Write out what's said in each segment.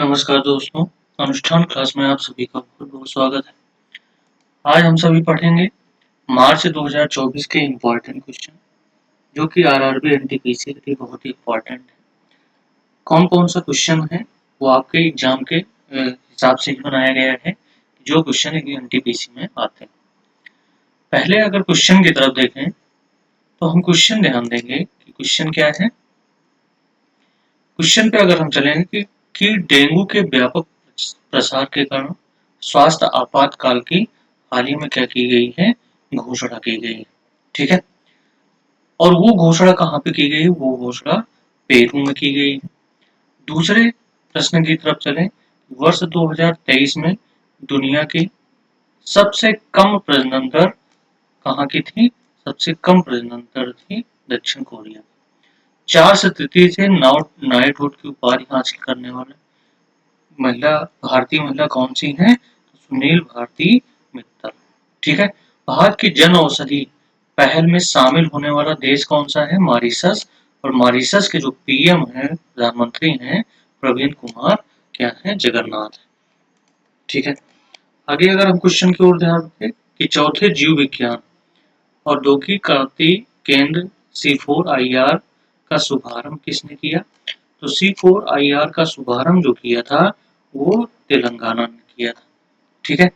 नमस्कार दोस्तों, अनुष्ठान क्लास में आप सभी का बहुत बहुत स्वागत है। आज हम सभी पढ़ेंगे मार्च 2024 के इम्पोर्टेंट क्वेश्चन जो कि आरआरबी एनटीपीसी के लिए बहुत ही इम्पोर्टेंट है। कौन कौन सा क्वेश्चन है वो आपके एग्जाम के हिसाब से ही बनाया गया है जो क्वेश्चन एनटीपीसी में आते हैं। पहले अगर क्वेश्चन की तरफ देखें तो हम क्वेश्चन ध्यान देंगे कि क्वेश्चन क्या है। क्वेश्चन पे अगर हम चलेंगे कि डेंगू के व्यापक प्रसार के कारण स्वास्थ्य आपातकाल की हाल ही में क्या की गई है, घोषणा की गई है। ठीक है, और वो घोषणा कहाँ पे की गई है? वो घोषणा पेरू में की गई है। दूसरे प्रश्न की तरफ चलें, वर्ष 2023 में दुनिया की सबसे कम प्रजनन दर कहाँ की थी? सबसे कम प्रजनन दर थी दक्षिण कोरिया। 4 से तृतीय से नाइटहुड की उपाधि हासिल करने वाले भारतीय महिला कौन सी है? सुनील भारती मित्तल। ठीक है, भारत की जन औषधि पहल में शामिल होने वाला देश कौन सा है? मॉरिशस। और मॉरिशस के जो पीएम है, प्रधानमंत्री हैं, प्रवीण कुमार क्या है? जगन्नाथ। ठीक है, आगे अगर हम क्वेश्चन की ओर ध्यान दें कि चौथे जीव विज्ञान औद्योगिक क्रांति केंद्र C4IR का शुभारंभ किसने किया? तो C4IR का शुभारंभ जो किया था वो तेलंगाना ने किया था। ठीक है,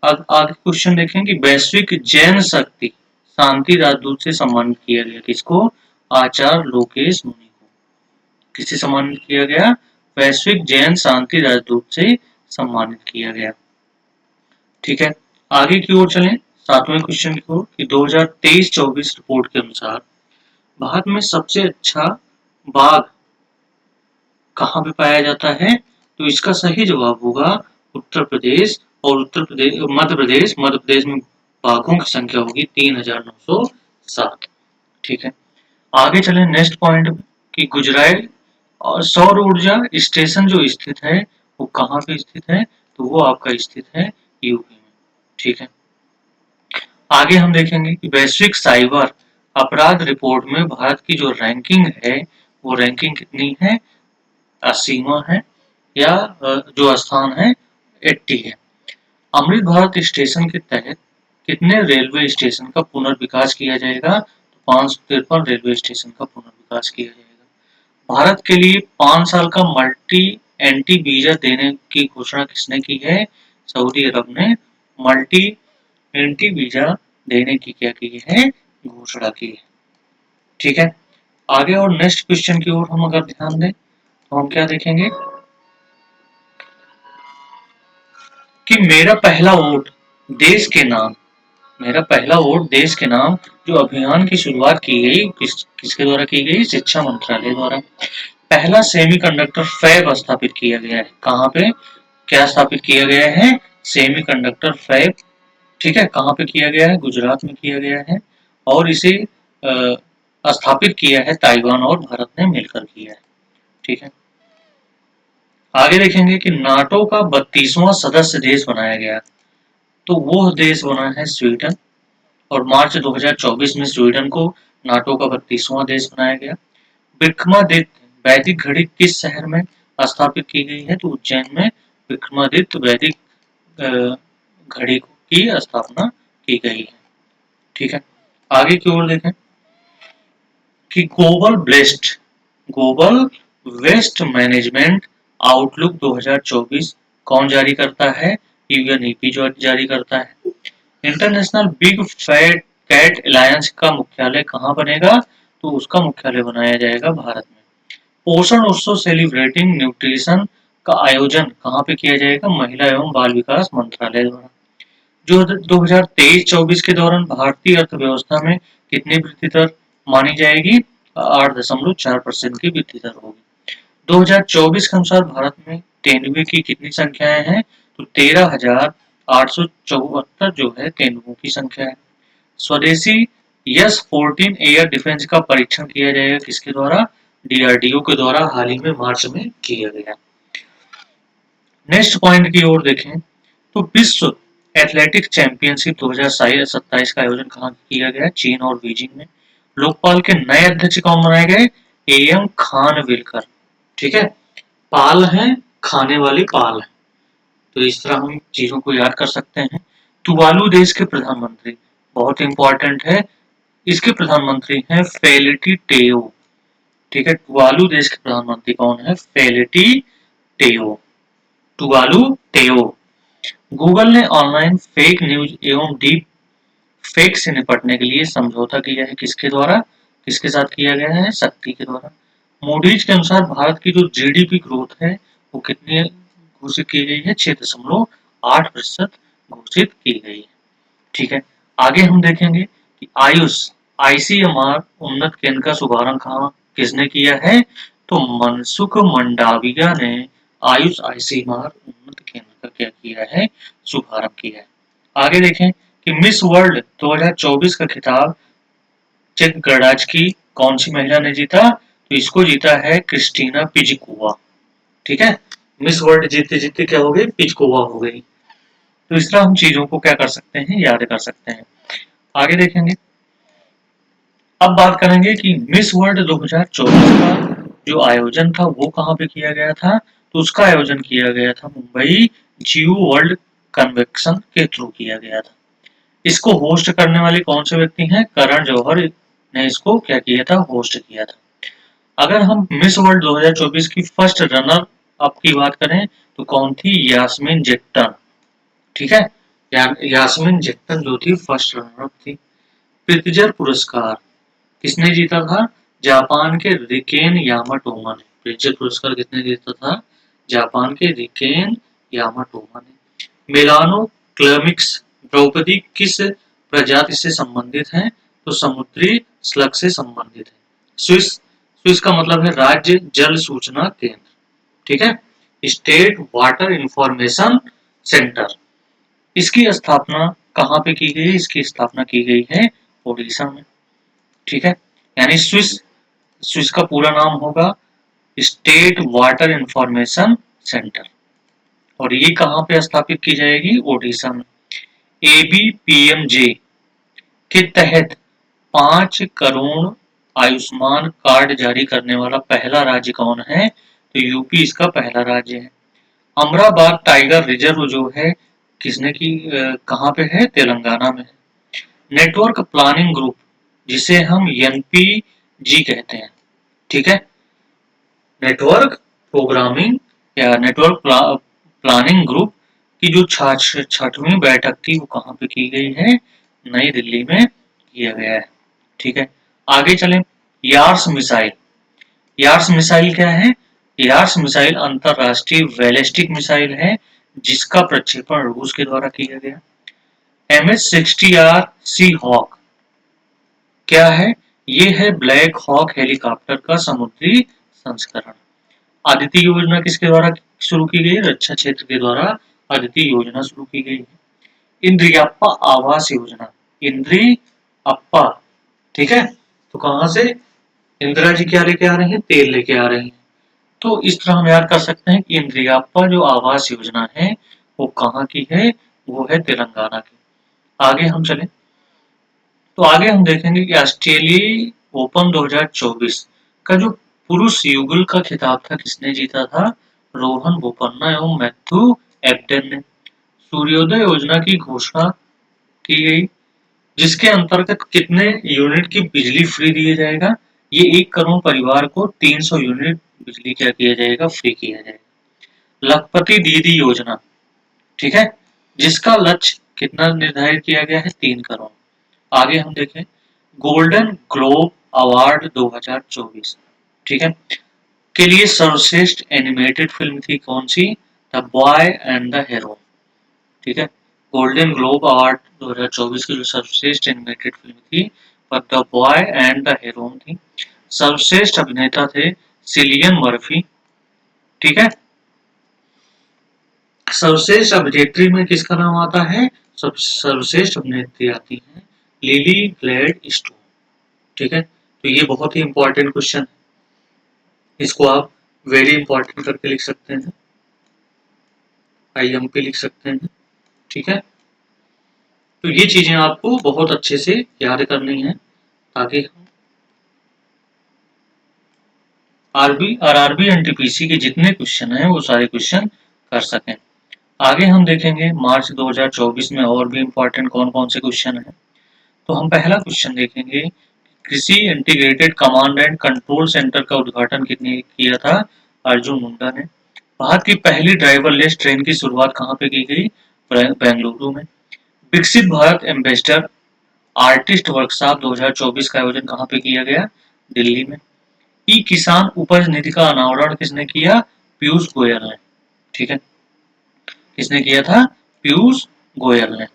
अब आगे क्वेश्चन देखें कि वैश्विक जैन शक्ति शांति राजदूत से सम्मानित किया गया किसको? आचार्य लोकेश मुनि को। किसे सम्मानित किया गया? वैश्विक जैन शांति राजदूत से सम्मानित किया गया। ठीक है, आगे की ओर चलें, सातवें क्वेश्चन की ओर कि 2023-24 रिपोर्ट के अनुसार भारत में सबसे अच्छा बाघ कहाँ पे पाया जाता है? तो इसका सही जवाब होगा उत्तर प्रदेश। और मध्य प्रदेश में बाघों की संख्या होगी 3907। ठीक है, आगे चलें नेक्स्ट पॉइंट कि गुजरात और सौर ऊर्जा स्टेशन जो स्थित है वो कहाँ पे स्थित है? तो वो आपका स्थित है यूपी में। ठीक है, आगे हम देखेंगे कि वैश्विक साइबर अपराध रिपोर्ट में भारत की जो रैंकिंग है वो रैंकिंग कितनी है? 80वां है या जो स्थान है 80 है। अमृत भारत स्टेशन के तहत कितने रेलवे स्टेशन का पुनर्विकास किया जाएगा? तो 553 रेलवे स्टेशन का पुनर्विकास किया जाएगा। भारत के लिए 5 साल का मल्टी एंटी वीजा देने की घोषणा किसने की है? सऊदी अरब ने मल्टी एंटी वीजा देने की क्या की है? घोषणा की है। ठीक है, आगे और नेक्स्ट क्वेश्चन की ओर हम अगर ध्यान दें तो हम क्या देखेंगे कि मेरा पहला वोट देश के नाम, मेरा पहला वोट देश के नाम जो अभियान की शुरुआत की गई किसके द्वारा की गई? शिक्षा मंत्रालय द्वारा। पहला सेमीकंडक्टर फैब स्थापित किया गया है कहाँ पे? क्या स्थापित किया गया है? Semiconductor fab. ठीक है, कहाँ पे किया गया है? गुजरात में किया गया है और इसे स्थापित किया है ताइवान और भारत ने मिलकर किया है। ठीक है, आगे देखेंगे कि नाटो का 32वां सदस्य देश बनाया गया, तो वो देश बना है स्वीडन। और मार्च 2024 में स्वीडन को नाटो का 32वां देश बनाया गया। विक्रमादित्य वैदिक घड़ी किस शहर में स्थापित की गई है? तो उज्जैन में विक्रमादित्य वैदिक घड़ी की स्थापना की गई है। ठीक है, आगे की ओर देखें कि ग्लोबल वेस्ट मैनेजमेंट आउटलुक 2024 कौन जारी करता है? यूएनईपी जो जारी करता है। International big fat cat alliance का मुख्यालय कहाँ बनेगा? तो उसका मुख्यालय बनाया जाएगा भारत में। पोषण उत्सव सेलिब्रेटिंग न्यूट्रिशन का आयोजन कहाँ पे किया जाएगा? महिला एवं बाल विकास मंत्रालय द्वारा। जो 2023-24 के दौरान भारतीय अर्थव्यवस्था में कितनी वृद्धि दर मानी जाएगी? 8.4% की वृद्धि दर होगी। 2024 के अनुसार भारत में तेंदुए की कितनी संख्याएं हैं? तो 13,874 जो है तेंदुओं की संख्या है। स्वदेशी S-14 एयर डिफेंस का परीक्षण किया जाएगा किसके द्वारा? DRDO के द्वारा हाल ही में मार्च में किया गया। नेक्स्ट पॉइंट की ओर देखें तो विश्व एथलेटिक चैंपियनशिप 2027 का आयोजन कहाँ किया गया? चीन और बीजिंग में। लोकपाल के नए अध्यक्ष कौन बनाए गए? AM खानविलकर। ठीक है, पाल है खाने वाले पाल हैं। तो इस तरह हम चीजों को याद कर सकते हैं। तुवालू देश के प्रधानमंत्री बहुत इंपॉर्टेंट है, इसके प्रधानमंत्री हैं फेलिटी टेओ। ठीक है, टुवालू देश के प्रधानमंत्री कौन है? फेलिटी टेओ, टुवालू टेओ। गूगल ने ऑनलाइन फेक न्यूज एवं डीप फेक से निपटने के लिए समझौता किया है, किसके द्वारा, किसके साथ किया गया है? शक्ति के द्वारा। मूडीज के अनुसार भारत की जो जीडीपी ग्रोथ है वो कितनी घोषित की गई है? 6.8% घोषित की गई है। ठीक है, आगे हम देखेंगे कि आयुष आईसीएमआर उन्नत केंद्र का शुभारंभ कहाँ किसने किया है? तो मनसुख मंडाविया ने आयुष आईसीएमआर उन्नत केंद्र का क्या किया है? शुभारंभ किया है। आगे देखें कि मिस वर्ल्ड 2024 का खिताब चेक गणराज्य की कौन सी महिला ने जीता? तो इसको जीता है क्रिस्टीना पिजकोवा। ठीक है, मिस वर्ल्ड जीतते जीतते क्या हो गई? पिजकोवा हो गई। तो इस तरह हम चीजों को क्या कर सकते हैं? याद कर सकते हैं। आगे देखेंगे, अब बात करेंगे कि मिस वर्ल्ड 2024 का जो आयोजन था वो कहाँ पे किया गया था? तो उसका आयोजन किया गया था मुंबई जियो वर्ल्ड कन्वेंशन के थ्रू किया गया था। इसको होस्ट करने वाले कौन से व्यक्ति हैं? करण जौहर ने इसको क्या किया था? होस्ट किया था। अगर हम मिस वर्ल्ड 2024 की फर्स्ट रनर अप की बात करें तो कौन थी? यास्मीन जट्टन। ठीक है, यास्मीन जट्टन जो थी फर्स्ट रनर अप थी। प्रित्जर पुरस्कार किसने जीता था? जापान के रिकेन यामाटोमा ने। प्रित्जर पुरस्कार किसने जीता था? जापान के रिकेन यामाटोमा ने। मेलानो क्लमिक्स द्रौपदी किस प्रजाति से संबंधित है? तो समुद्री स्लग से संबंधित है। स्विस, स्विस का मतलब है राज्य जल सूचना केंद्र। ठीक है, स्टेट वाटर इंफॉर्मेशन सेंटर। इसकी स्थापना कहाँ पे की गई? इसकी स्थापना की गई है ओडिशा में। ठीक है, यानी स्विस, स्विस का पूरा नाम होगा स्टेट वाटर इंफॉर्मेशन सेंटर, और ये कहाँ पे स्थापित की जाएगी? ओडिशा में। एबीपीएमजे के तहत 5 करोड़ आयुष्मान कार्ड जारी करने वाला पहला राज्य कौन है? तो यूपी इसका पहला राज्य है। अमराबाद टाइगर रिजर्व जो है किसने की कहाँ पे है? तेलंगाना में है। नेटवर्क प्लानिंग ग्रुप जिसे हम एनपीजी कहते हैं। ठीक है, नेटवर्क प्रोग्रामिंग या नेटवर्क प्लानिंग ग्रुप की जो छठवीं बैठक थी वो कहाँ पे की गई है? नई दिल्ली में किया गया है। ठीक है, आगे चलें। यार्स मिसाइल, यार्स मिसाइल क्या है? यार्स मिसाइल अंतरराष्ट्रीय बैलिस्टिक मिसाइल है जिसका प्रक्षेपण रूस के द्वारा किया गया। MH-60R सी हॉक क्या है? ये है ब्लैक हॉक हेलीकॉप्टर का समुद्री संस्करण। आदित्य योजना किसके द्वारा शुरू की गई? रक्षा क्षेत्र के द्वारा आदित्य योजना शुरू की गई है। इंद्रियाप्पा आवास योजना, इंद्री अप्पा। ठीक है, तो कहां से इंदिरा जी क्या लेके आ रहे हैं? तेल लेके आ रहे हैं। तो इस तरह हम याद कर सकते हैं कि इंद्रियाप्पा जो आवास योजना है वो कहाँ की है? वो है तेलंगाना की। आगे हम चले तो आगे हम देखेंगे कि ऑस्ट्रेलियाई ओपन 2024 का जो पुरुष युगल का खिताब था किसने जीता था? रोहन बोपन्ना एवं मैथ्यू एब्डेन ने। सूर्योदय योजना की घोषणा की गई जिसके अंतर्गत कितने यूनिट की बिजली फ्री दिया जाएगा? ये 1 करोड़ परिवार को 300 यूनिट बिजली क्या किया जाएगा? फ्री किया जाएगा। लखपति दीदी योजना, ठीक है, जिसका लक्ष्य कितना निर्धारित किया गया है? 3 करोड़। आगे हम देखें गोल्डन ग्लोब अवार्ड 2024, ठीक है, के लिए सर्वश्रेष्ठ एनिमेटेड फिल्म थी कौन सी? The boy and the hero. ठीक है, गोल्डन ग्लोब अवार्ड 2024 की जो सर्वश्रेष्ठ एनिमेटेड फिल्म थी वह the boy and the hero थी। सर्वश्रेष्ठ अभिनेता थे सिलियन मर्फी। ठीक है, सर्वश्रेष्ठ अभिनेत्री में किसका नाम आता है? सर्वश्रेष्ठ अभिनेत्री आती है लिली ग्लैड स्टोन। ठीक है, तो ये बहुत ही इंपॉर्टेंट क्वेश्चन है, इसको आप वेरी इंपॉर्टेंट करके लिख सकते हैं, IMP लिख सकते हैं। ठीक है, तो ये चीजें आपको बहुत अच्छे से याद करनी है ताकि आरआरबी एनटीपीसी के जितने क्वेश्चन हैं वो सारे क्वेश्चन कर सकें। आगे हम देखेंगे मार्च 2024 में और भी इम्पोर्टेंट कौन कौन से क्वेश्चन हैं। तो हम पहला क्वेश्चन देखेंगे, कृषि integrated command and control centre का उद्घाटन किसने किया था? अर्जुन मुंडा ने। भारत की पहली ड्राइवरलेस ट्रेन की शुरुआत कहाँ पे की गई? बेंगलुरु में। विकसित भारत एम्बेसडर आर्टिस्ट वर्कशॉप 2024 का आयोजन कहाँ पे किया गया? दिल्ली में। ई किसान उपज निधि का अनावरण किसने किया? पीयूष गोयल ने। ठीक है, किसने किया था? पीयूष गोयल ने।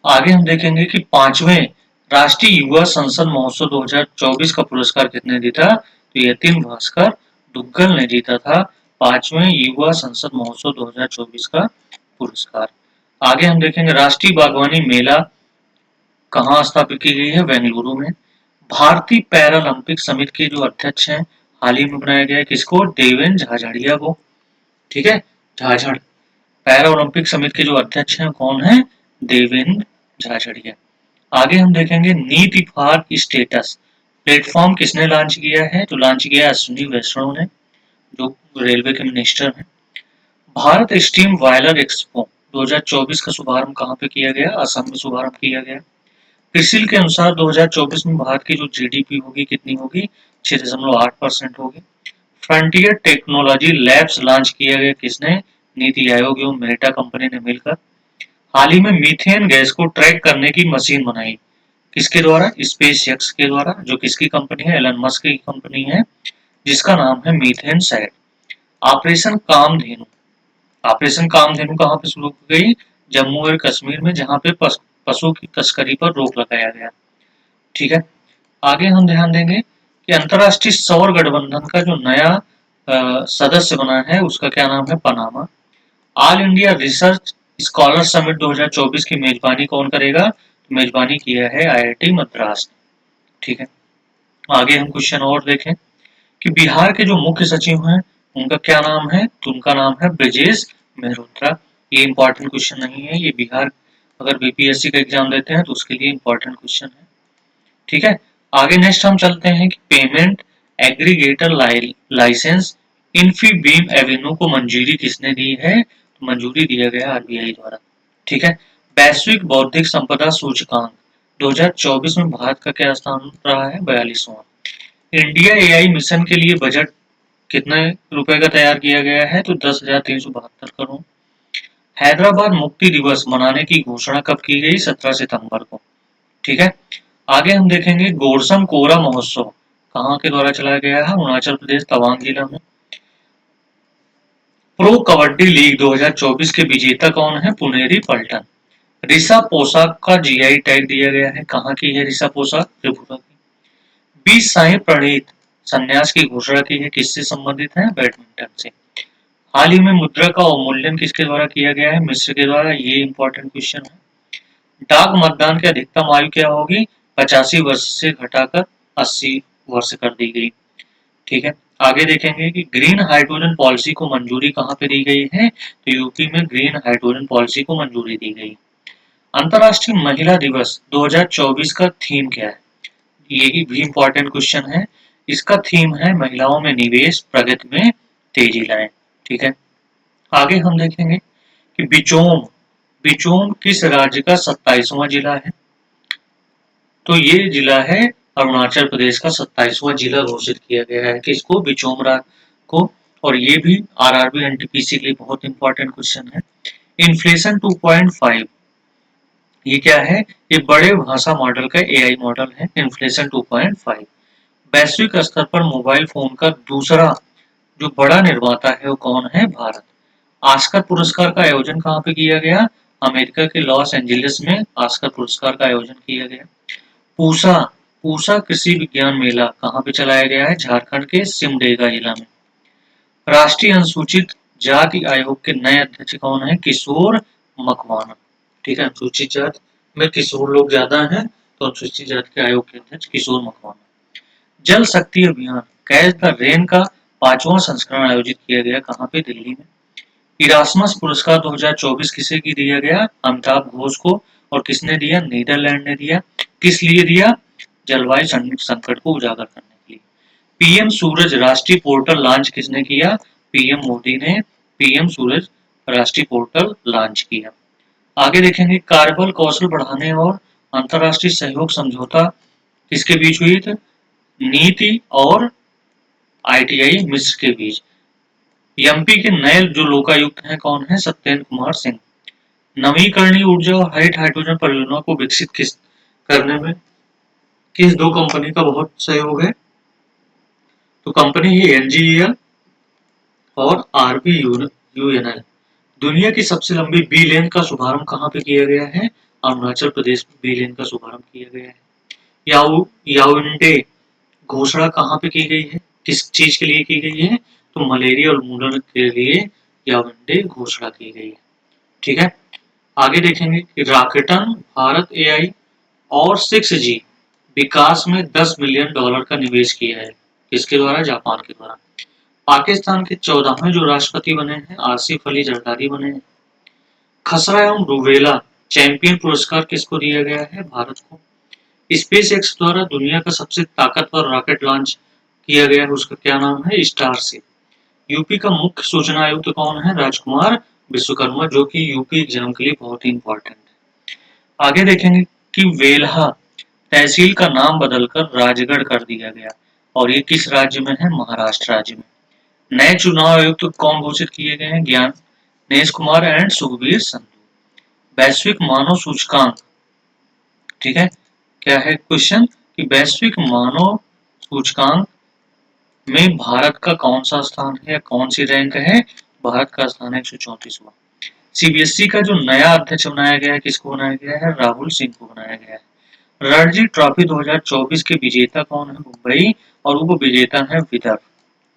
आगे हम देखेंगे कि 5वें राष्ट्रीय युवा संसद महोत्सव 2024 का पुरस्कार किसने जीता? तो यतीन भास्कर दुग्गल ने जीता था 5वें युवा संसद महोत्सव 2024 का पुरस्कार। आगे हम देखेंगे राष्ट्रीय बागवानी मेला कहाँ स्थापित की गई है? बेंगलुरु में। भारतीय पैरालंपिक समिति के जो अध्यक्ष हैं, हाल ही में बनाया गया है किसको? देवेंद्र झाझड़िया को। ठीक है, झाझड़। पैरा ओलंपिक समिति के जो अध्यक्ष हैं कौन है? देवेंद्र झाझड़िया। आगे हम देखेंगे नीति फॉर स्टेटस प्लेटफॉर्म किसने लॉन्च किया है? तो लॉन्च किया अश्विनी वैष्णव ने, जो रेलवे के मिनिस्टर हैं। भारत स्टीम वायलर एक्सपो 2024 का शुभारंभ कहाँ पे किया गया? असम में शुभारंभ किया गया। क्रिसिल के अनुसार 2024 में भारत की जो जीडीपी होगी कितनी होगी? 6.8% होगी। फ्रंटियर टेक्नोलॉजी लैब्स लॉन्च किया गया किसने? नीति आयोग एवं मेटा कंपनी ने मिलकर। हाल ही में मीथेन गैस को ट्रैक करने की मशीन बनाई, किसके द्वारा? स्पेस एक्स के द्वारा, जो किसकी कंपनी है? एलन मस्क की कंपनी है, जिसका नाम है methane sat. Operation Kamdhenu, operation Kamdhenu कहाँ पे शुरू की गई? जम्मू और कश्मीर में, जहाँ पे पशु की तस्करी पर रोक लगाया गया। ठीक है, आगे हम ध्यान देंगे कि अंतरराष्ट्रीय सौर गठबंधन का जो नया सदस्य बना है उसका क्या नाम है? Panama. All India research scholar summit 2024 की मेजबानी कौन करेगा? मेजबानी किया है आईआईटी मद्रास। ठीक है, आगे हम क्वेश्चन और देखें कि बिहार के जो मुख्य सचिव हैं उनका क्या नाम है? तो उनका नाम है ब्रजेश मेहरोत्रा। ये इंपॉर्टेंट क्वेश्चन नहीं है, ये बिहार अगर बीपीएससी का एग्जाम देते हैं तो उसके लिए इंपॉर्टेंट क्वेश्चन है। ठीक है, आगे नेक्स्ट हम चलते हैं कि payment aggregator licence Infibeam Avenue को मंजूरी किसने दी है? तो मंजूरी दिया गया आरबीआई द्वारा। ठीक है, वैश्विक बौद्धिक संपदा सूचकांक 2024 में भारत का क्या स्थान रहा है? 42वां। इंडिया एआई मिशन के लिए बजट कितने रुपए का तैयार किया गया है? तो 10,372 करोड़। हैदराबाद मुक्ति दिवस मनाने की घोषणा कब की गई? 17 सितंबर को। ठीक है, आगे हम देखेंगे गोरसम कोरा महोत्सव कहाँ के द्वारा चलाया गया है? अरुणाचल प्रदेश तवांग जिला में। प्रो कबड्डी लीग 2024 के विजेता कौन है? पुनेरी पलटन। ऋषा पोशाक का जीआई टैग दिया गया है, कहाँ की है ऋषा पोशाक? त्रिपुरा की। बी साई प्रणीत संन्यास की घोषणा की है, किससे संबंधित है? बैडमिंटन से। हाल ही में मुद्रा का अवमूल्यन किसके द्वारा किया गया है? मिस्र के द्वारा। ये इंपॉर्टेंट क्वेश्चन है। डाक मतदान की अधिकतम आयु क्या होगी? 85 वर्ष से घटाकर 80 वर्ष कर दी गई। ठीक है, आगे देखेंगे कि ग्रीन हाइड्रोजन पॉलिसी को मंजूरी कहाँ पे दी गई है? तो यूपी में ग्रीन हाइड्रोजन पॉलिसी को मंजूरी दी गई। अंतर्राष्ट्रीय महिला दिवस 2024 का थीम क्या है? ये भी इंपॉर्टेंट क्वेश्चन है। इसका थीम है महिलाओं में निवेश, प्रगति में तेजी लाएं। ठीक है, आगे हम देखेंगे कि बिचोम बिचोम किस राज्य का 27वां जिला है? तो ये जिला है अरुणाचल प्रदेश का 27वां जिला घोषित किया गया है किसको? बिचोम राज्य को। और ये भी आरआरबी एनटीपीसी के लिए बहुत इंपॉर्टेंट क्वेश्चन है। इन्फ्लेशन 2.5 ये क्या है? ये बड़े भाषा मॉडल का एआई मॉडल है इन्फ्लेशन 2.5। वैश्विक स्तर पर मोबाइल फोन का दूसरा जो बड़ा निर्माता है वो कौन है? भारत। ऑस्कर पुरस्कार का आयोजन कहाँ पे किया गया? अमेरिका के लॉस एंजलिस में ऑस्कर पुरस्कार का आयोजन किया गया। पूसा पूसा कृषि विज्ञान मेला कहाँ पे चलाया गया है? झारखंड के सिमडेगा जिला में। राष्ट्रीय अनुसूचित जाति आयोग के नए अध्यक्ष कौन है? किशोर मकवाना। ठीक है, अनुसूचित जाति में किशोर लोग ज्यादा हैं तो अनुसूचित जाति के आयोग के अध्यक्ष किशोर मकवाना। जल शक्ति अभियान कैच द रेन का 5वां संस्करण आयोजित किया गया कहाँ पे? दिल्ली में। इरासमस पुरस्कार 2024 किसे की दिया गया? अमिताभ घोष को। और किसने दिया? नीदरलैंड ने दिया। किस लिए दिया? जलवायु संकट को उजागर करने के लिए। पीएम सूरज राष्ट्रीय पोर्टल लॉन्च किसने किया? पीएम मोदी ने पीएम सूरज राष्ट्रीय पोर्टल लॉन्च किया। आगे देखेंगे कार्यबल कौशल बढ़ाने और अंतर्राष्ट्रीय सहयोग समझौता किसके बीच हुई थी? नीति और आईटीआई मिस्र के बीच। एमपी के नए जो लोकायुक्त हैं कौन है? सत्येंद्र कुमार सिंह। नवीकरणीय ऊर्जा और हरित हाइड्रोजन परियोजना को विकसित करने में किस दो कंपनी का बहुत सहयोग है? तो कंपनी है एनजीईएल और आरबीयूएनएल। दुनिया की सबसे लंबी बी लेन का शुभारंभ कहाँ पे किया गया है? अरुणाचल प्रदेश में बी लेन का शुभारंभ किया गया है। याओयुंडे घोषणा कहाँ पे की गई है? किस चीज के लिए की गई है? तो मलेरिया उन्मूलन के लिए याओयुंडे घोषणा की गई है। ठीक है, आगे देखेंगे कि रॉकेटन भारत एआई और 6G विकास में $10 मिलियन का निवेश किया है। किसके द्वारा? जापान के द्वारा। पाकिस्तान के 14वें जो राष्ट्रपति बने हैं आसिफ अली जरदारी बने हैं। खसरा एवं रूबेला चैंपियन पुरस्कार किसको दिया गया है? भारत को। स्पेस एक्स द्वारा दुनिया का सबसे ताकतवर रॉकेट लॉन्च किया गया है, उसका क्या नाम है? स्टारशिप। यूपी का मुख्य सूचना आयुक्त कौन है? राजकुमार विश्वकर्मा, जो कि यूपी एग्जाम के लिए बहुत ही इंपॉर्टेंट है। आगे देखेंगे कि वेल्हा तहसील का नाम बदलकर राजगढ़ कर दिया गया और ये किस राज्य में है? महाराष्ट्र राज्य में। नए चुनाव आयुक्त कौन घोषित किए गए हैं? ज्ञानेश कुमार एंड सुखबीर संधू। वैश्विक मानव सूचकांक, ठीक है, क्या है क्वेश्चन कि वैश्विक मानव सूचकांक में भारत का कौन सा स्थान है या कौन सी रैंक है? भारत का स्थान है 134वां। सीबीएसई का जो नया अध्यक्ष बनाया गया है किसको बनाया गया है? राहुल सिंह को बनाया गया है। रणजी ट्रॉफी 2024 के विजेता कौन है? मुंबई और उप विजेता है विदर्भ।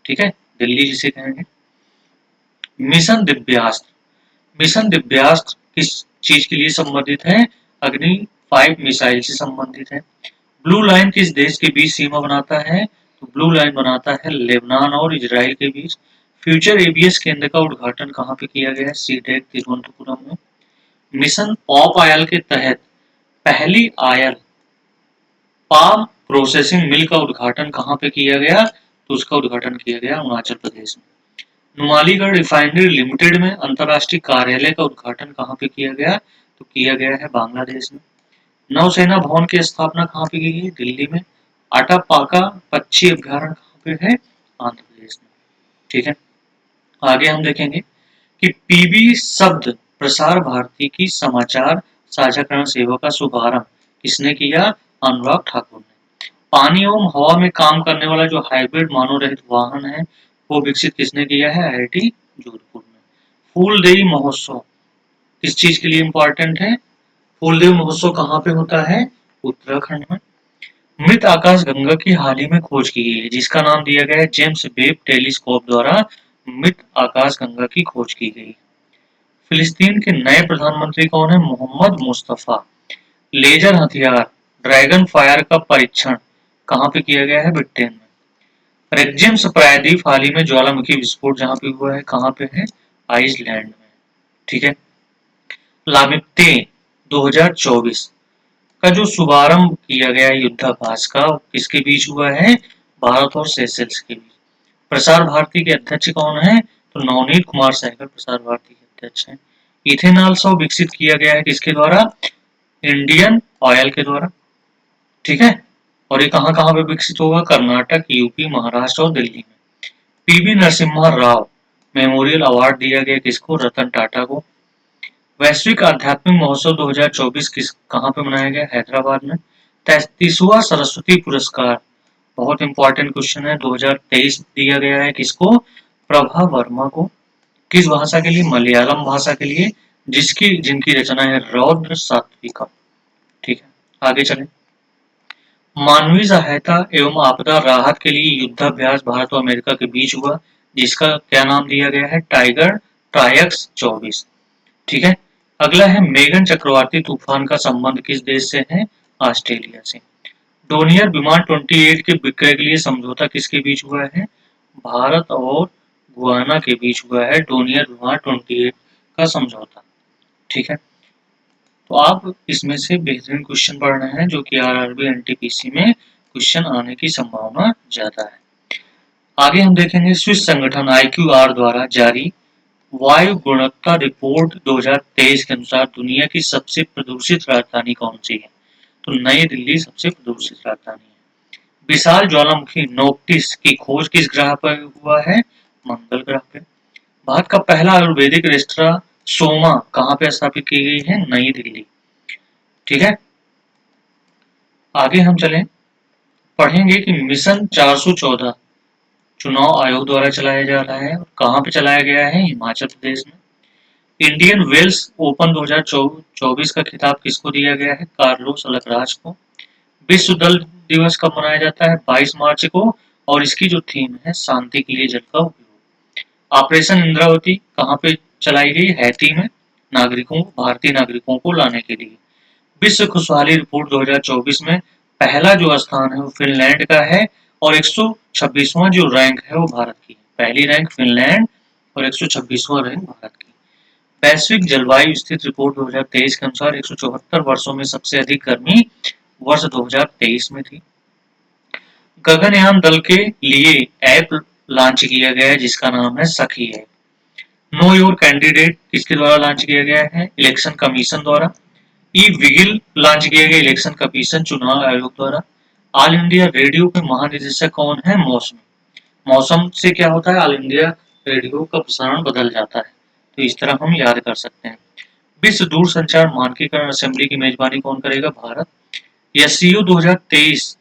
ठीक है, दिल्ली जिसे कहेंगे। मिशन दिव्यास्त्र, मिशन दिव्यास्त्र किस चीज के लिए संबंधित है? अग्नि 5 मिसाइल से संबंधित है। ब्लू लाइन किस देश के बीच सीमा बनाता है? तो ब्लू लाइन बनाता है लेबनान और इजराइल के बीच। फ्यूचर एबीएस केंद्र का उद्घाटन कहाँ पे किया गया है? सीटेक तिरुवनंतपुरम में। मिशन पॉप आयल के तहत पहली आयल पाम प्रोसेसिंग मिल का उद्घाटन कहाँ पे किया गया? तो उसका उद्घाटन किया गया अरुणाचल प्रदेश में। नुमालीगढ़ रिफाइनरी लिमिटेड में अंतर्राष्ट्रीय कार्यालय का उद्घाटन कहाँ पे किया गया? तो किया गया है बांग्लादेश में। नौसेना भवन की स्थापना कहाँ पे की गई? दिल्ली में। आटापाका पक्षी अभ्यारण्य कहाँ पे है? आंध्र प्रदेश में। ठीक है, आगे हम देखेंगे कि पीबी शब्द प्रसार भारती की समाचार साझाकरण सेवा का शुभारंभ किसने किया? अनुराग ठाकुर ने। पानी एवं हवा में काम करने वाला जो हाइब्रिड मानव रहित वाहन है वो विकसित किसने किया है? आईआईटी जोधपुर में। फूलदेई महोत्सव किस चीज के लिए इंपॉर्टेंट है? फूलदेई महोत्सव कहाँ पे होता है? उत्तराखंड में। मृत आकाश गंगा की हाल ही में खोज की गई है जिसका नाम दिया गया है जेम्स वेब टेलीस्कोप द्वारा मृत आकाश गंगा की खोज की गई। फिलिस्तीन के नए प्रधानमंत्री कौन है? मोहम्मद मुस्तफा। लेजर हथियार ड्रैगन फायर का परीक्षण कहाँ पे किया गया है? ब्रिटेन में। रेक्जिम्स प्रायद्वीप हाल ही में ज्वालामुखी विस्फोट जहाँ पे हुआ है कहाँ पे है? आइसलैंड में। ठीक है, लामिप्ते 2024 का जो शुभारंभ किया गया युद्धाभ्यास का किसके बीच हुआ है? भारत और सेशेल्स के बीच। प्रसार भारती के अध्यक्ष कौन है? तो नवनीत कुमार सहगल प्रसार भारती के अध्यक्ष हैं। इथेनॉल सौ विकसित किया गया है किसके द्वारा? इंडियन ऑयल के द्वारा। ठीक है, और ये कहाँ कहाँ पे विकसित होगा? कर्नाटक, यूपी, महाराष्ट्र और दिल्ली में। PV Narasimha Rao memorial award दिया गया किसको? रतन टाटा को। वैश्विक आध्यात्मिक महोत्सव 2024 कहाँ पे मनाया गया? हैदराबाद में। 33वां सरस्वती पुरस्कार बहुत इंपॉर्टेंट क्वेश्चन है 2023 दिया गया है किसको? प्रभा वर्मा को। किस भाषा के लिए? मलयालम भाषा के लिए, जिनकी रचना है रौद्र सात्विका। ठीक है, आगे चलें। मानवीय सहायता एवं आपदा राहत के लिए युद्धाभ्यास भारत और अमेरिका के बीच हुआ जिसका क्या नाम दिया गया है? टाइगर ट्रायक्स 24। ठीक है, अगला है मेगन चक्रवाती तूफान का संबंध किस देश से है? ऑस्ट्रेलिया से। डोनियर विमान 28 के विक्रय के लिए समझौता किसके बीच हुआ है? भारत और गुयाना के बीच हुआ है डोनियर विमान 28 का समझौता। ठीक है, तो आप इसमें से बेहतरीन क्वेश्चन पढ़ रहे हैं जो कि आरआरबी एनटीपीसी में क्वेश्चन आने की संभावना ज्यादा है। आगे हम देखेंगे स्विस संगठन IQR द्वारा जारी वायु गुणवत्ता रिपोर्ट 2023 के अनुसार दुनिया की सबसे प्रदूषित राजधानी कौन सी है? तो नई दिल्ली सबसे प्रदूषित राजधानी है। विशाल ज्वालामुखी नोक्टिस की खोज किस ग्रह पर हुआ है? मंगल ग्रह पे। भारत का पहला आयुर्वेदिक रेस्तरां सोमा कहाँ पे स्थापित की गई है? नई दिल्ली। ठीक है, आगे हम चलें, पढ़ेंगे कि मिशन 414 चुनाव आयोग द्वारा चलाया जा रहा है और कहाँ पे चलाया गया है? हिमाचल प्रदेश में। इंडियन वेल्स ओपन 2024 का खिताब किसको दिया गया है? कार्लोस अलकराज को। विश्व जल दिवस कब मनाया जाता है? 22 मार्च को, और इसकी जो थीम है शांति के लिए जल का उपयोग। ऑपरेशन इंद्रावती कहाँ पे चलाई गई? हैती में, भारतीय नागरिकों को लाने के लिए। विश्व खुशहाली रिपोर्ट 2024 में पहला जो स्थान है वो फिनलैंड का है और 126वां जो रैंक है वो भारत की है। पहली रैंक फिनलैंड और 126वां रैंक भारत की। वैश्विक जलवायु स्थिति रिपोर्ट 2023 के अनुसार 174 वर्षों में सबसे अधिक गर्मी वर्ष 2023 में थी। गगनयान दल के लिए ऐप लॉन्च किया गया है जिसका नाम है सखी ऐप। नो योर कैंडिडेट किसके द्वारा लॉन्च किया गया है? इलेक्शन कमीशन द्वारा। ई विगिल लॉन्च किया गया इलेक्शन कमीशन चुनाव आयोग द्वारा। ऑल इंडिया रेडियो के महानिदेशक कौन है? मौसम। मौसम से क्या होता है? ऑल इंडिया रेडियो का प्रसारण बदल जाता है, तो इस तरह हम याद कर सकते हैं। विश्व दूरसंचार मानकीकरण असेंबली की मेजबानी कौन करेगा? भारत। एससीओ 2023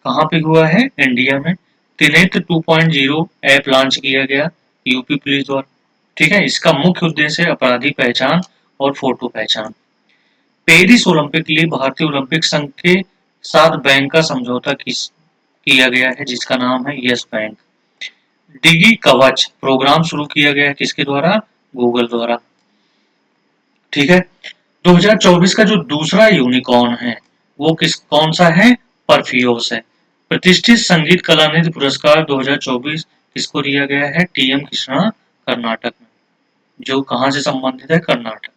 कहाँ पे हुआ है? इंडिया में। त्रिनेत्र 2.0 ऐप लॉन्च किया गया यूपी पुलिस द्वारा। ठीक है, इसका मुख्य उद्देश्य है अपराधी पहचान और फोटो पहचान। पेरिस ओलंपिक के लिए भारतीय ओलंपिक संघ के साथ बैंक का समझौता किया गया है जिसका नाम है यस बैंक। डिगी कवच प्रोग्राम शुरू किया गया है किसके द्वारा? गूगल द्वारा। ठीक है, 2024 का जो दूसरा यूनिकॉर्न है वो कौन सा है? परफियोस है। प्रतिष्ठित संगीत कलानिधि पुरस्कार 2024 किसको दिया गया है? टीएम कृष्णा, कर्नाटक में, जो कहां से संबंधित है? कर्नाटक।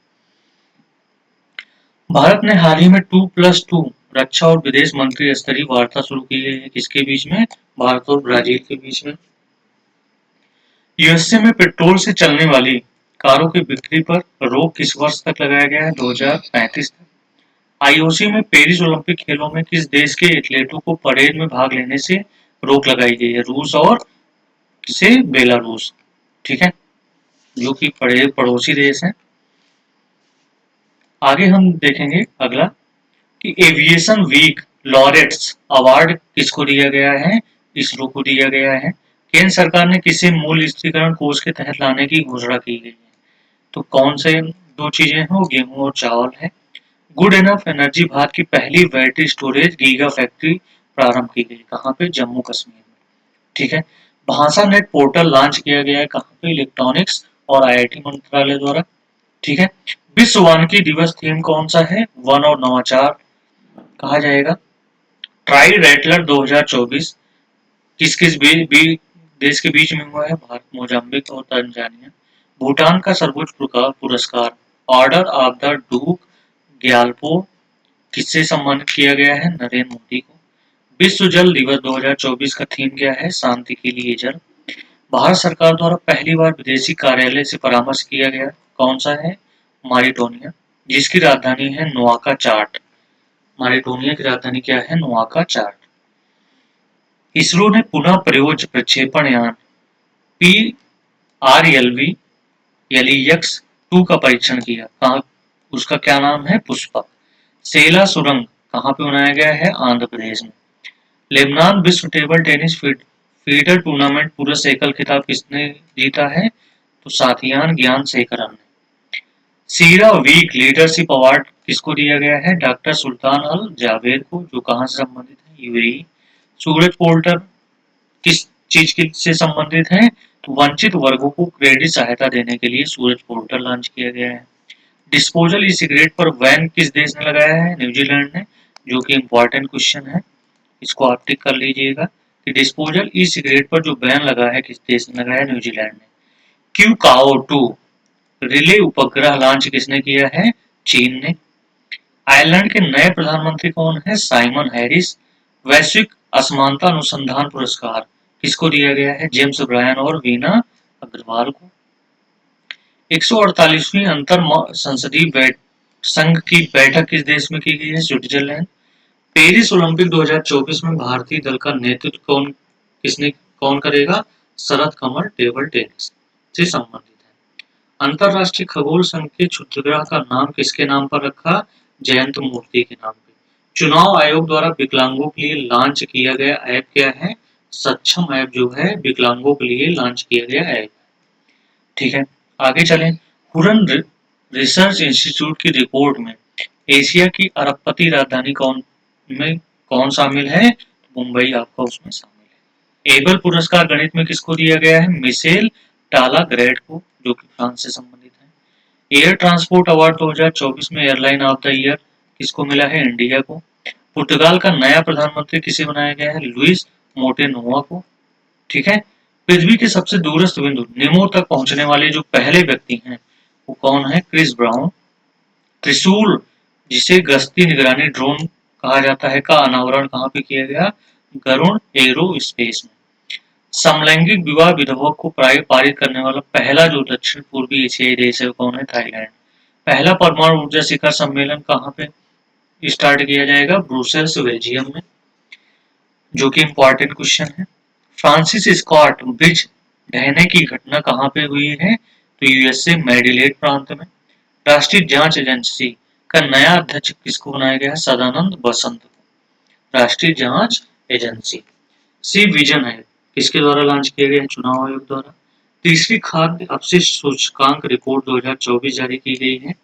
भारत ने हाल ही में 2+2 रक्षा और विदेश मंत्री स्तरीय वार्ता शुरू की है किसके बीच में? भारत और ब्राजील के बीच में। यूएसए में पेट्रोल से चलने वाली कारों की बिक्री पर रोक किस वर्ष तक लगाया गया है? 2035 तक। आईओसी में पेरिस ओलंपिक खेलों में किस देश के एथलीटों को परेड में भाग लेने से रोक लगाई गई है? रूस और से बेलारूस। ठीक है, जो कि पड़ोसी देश है। आगे हम देखेंगे अगला कि एविएशन वीक लॉरेट्स अवार्ड किसको दिया गया है? इसरो को दिया गया है। केंद्र सरकार ने किसे मूल स्थिरीकरण कोष के तहत लाने की घोषणा की गई है? तो कौन से दो चीजें हैं? वो गेहूं और चावल है। गुड इनफ एनर्जी भारत की पहली बैटरी स्टोरेज गीगा फैक्ट्री प्रारंभ की गई कहाँ पे? जम्मू कश्मीर में। ठीक है, भाषा नेट पोर्टल लॉन्च किया गया है कहाँ पे? इलेक्ट्रॉनिक्स और आईआईटी मंत्रालय द्वारा। ठीक है, विश्व वानिकी दिवस थीम कौन सा है? वन और नवाचार कहा जाएगा। ट्राई रेटलर 2024 किस किस देश के बीच में हुआ है? भारत, मोजाम्बिक और तंजानिया। भूटान का सर्वोच्च पुरस्कार ऑर्डर ऑफ द डूक ग्याल्पो किससे सम्मानित किया गया है? नरेंद्र मोदी को। विश्व जल दिवस 2024 का थीम क्या है? शांति के लिए जल। भारत सरकार द्वारा पहली बार विदेशी कार्यालय से परामर्श किया गया कौन सा है? मारिटोनिया, जिसकी राजधानी है नुआका चार्ट। मारिटोनिया की राजधानी क्या है? नुआका चार्ट। इसरो ने पुनः प्रयोज्य प्रक्षेपण यान PRLV LEX 2 का परीक्षण किया। कहाँ? उसका क्या नाम है? पुष्पक। सेला सुरंग कहाँ पे बनाया गया है? आंध्र प्रदेश में। लेबनान विश्व टेबल टेनिस फीडर टूर्नामेंट पुरुष एकल खिताब किसने जीता है? तो साथियान ज्ञान शेखरन ने। सीरा वीक लीडरशिप अवार्ड किसको दिया गया है? डॉक्टर सुल्तान अल जावेद को, जो कहां से संबंधित है? यूएई। सूरज पोर्टल किस चीज से संबंधित है? तो वंचित वर्गों को क्रेडिट सहायता देने के लिए सूरज पोर्टल लॉन्च किया गया है। डिस्पोजल ई सिगरेट पर बैन किस देश ने लगाया है? न्यूजीलैंड ने, जो कि इंपॉर्टेंट क्वेश्चन है, इसको आप टिक कर लीजिएगा कि डिस्पोजल ई सिगरेट पर जो बैन लगा है किस देश ने लगाया? न्यूजीलैंड ने। क्यूकाओ 2 रिले उपग्रह लॉन्च किसने किया है? चीन ने। आयरलैंड के नए प्रधानमंत्री कौन है? Simon Harris. वैश्विक असमानता अनुसंधान पुरस्कार किसको दिया गया है? जेम्स ब्रायन और वीना अग्रवाल को। 148वीं अंतर संसदीय संघ की बैठक किस देश में की गई है? स्विट्जरलैंड। पेरिस ओलंपिक 2024 में भारतीय दल का नेतृत्व कौन करेगा? शरद कमल टेबल टेनिस से संबंधित है। अंतरराष्ट्रीय खगोल संघ के क्षुद्रग्रह का नाम किसके नाम पर रखा? जयंत मूर्ति के नाम पे। चुनाव आयोग द्वारा विकलांगों के लिए लॉन्च किया गया ऐप क्या है? सक्षम ऐप जो है विकलांगों के लिए लॉन्च किया गया ऐप। ठीक है, आगे चलें। हुरन रिसर्च इंस्टीट्यूट की रिपोर्ट में एशिया की अरबपति राजधानी कौन शामिल है? मुंबई आपका उसमें शामिल है। एबल पुरस्कार गणित में किसको दिया गया है? मिशेल टालाग्रेड को, जो कि फ्रांस से संबंधित है। एयर ट्रांसपोर्ट अवार्ड 2024 में एयरलाइन ऑफ द ईयर किसको मिला है? इंडिया को। पुर्तगाल का नया प्रधानमंत्री किसे बनाया गया है? लुइस मोटेनोवा को। ठीक है, पृथ्वी के सबसे दूरस्थ बिंदु नेमो तक पहुंचने वाले जो पहले व्यक्ति हैं वो कौन है? Chris Brown. त्रिशूल, जिसे गश्ती निगरानी ड्रोन कहा जाता है, का अनावरण कहाँ पे किया गया? गरुड़ एरो स्पेस में। समलैंगिक विवाह विधवा को पारित करने वाला पहला जो दक्षिण पूर्वी एशियाई देश है वो कौन है? थाईलैंड। पहला परमाणु ऊर्जा शिखर सम्मेलन कहाँ पे स्टार्ट किया जाएगा? ब्रुसेल्स बेल्जियम में, जो कि इंपॉर्टेंट क्वेश्चन है। फ्रांसिस स्कॉट ब्रिज ढहने की घटना कहाँ पे हुई है? तो यूएसए मेडिलेड प्रांत में। राष्ट्रीय जांच एजेंसी का नया अध्यक्ष किसको बनाया गया है? सदानंद बसंत को। राष्ट्रीय जांच एजेंसी। सी विजन है किसके द्वारा लॉन्च किया गया है? चुनाव आयोग द्वारा। तीसरी खाद्य अपशिष्ट सूचकांक रिपोर्ट 2024 जारी की गई है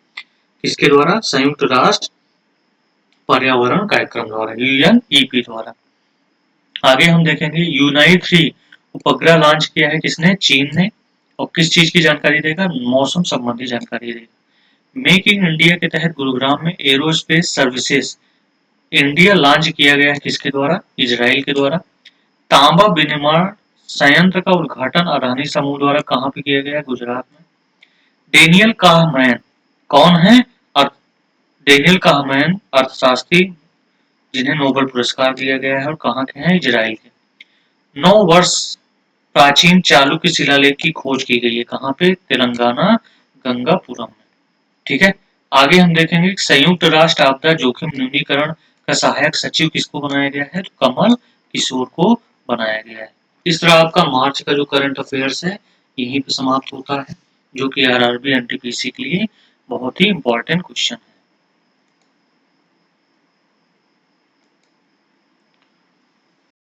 किसके द्वारा? संयुक्त राष्ट्र पर्यावरण कार्यक्रम द्वारा, यूएनईपी द्वारा। आगे हम देखेंगे यूनाइट 3 उपग्रह लॉन्च किया है किसने? चीन ने। और किस चीज की जानकारी देगा? मौसम संबंधी जानकारी देगा। मेक इन इंडिया के तहत गुरुग्राम में एरोस्पेस सर्विसेज इंडिया लॉन्च किया गया है किसके द्वारा? इजराइल के द्वारा। तांबा विनिर्माण संयंत्र का उद्घाटन अडानी समूह द्वारा कहाँ पे किया गया? गुजरात में। डेनियल काहमैन कौन है? डेनियल काहमैन अर्थशास्त्री जिन्हें नोबेल पुरस्कार दिया गया है और कहाँ के हैं? इजराइल के। 9 वर्ष प्राचीन चालुक्य शिलालेख की खोज की गई है कहाँ पे? तेलंगाना गंगापुरम में। ठीक है, आगे हम देखेंगे संयुक्त राष्ट्र आपदा जोखिम न्यूनीकरण का सहायक सचिव किसको बनाया गया है? तो कमल किशोर को बनाया गया है। इस तरह आपका मार्च का जो करंट अफेयर्स है यहीं पे समाप्त होता है, जो कि आरआरबी एनटीपीसी के लिए बहुत ही इंपॉर्टेंट क्वेश्चन है।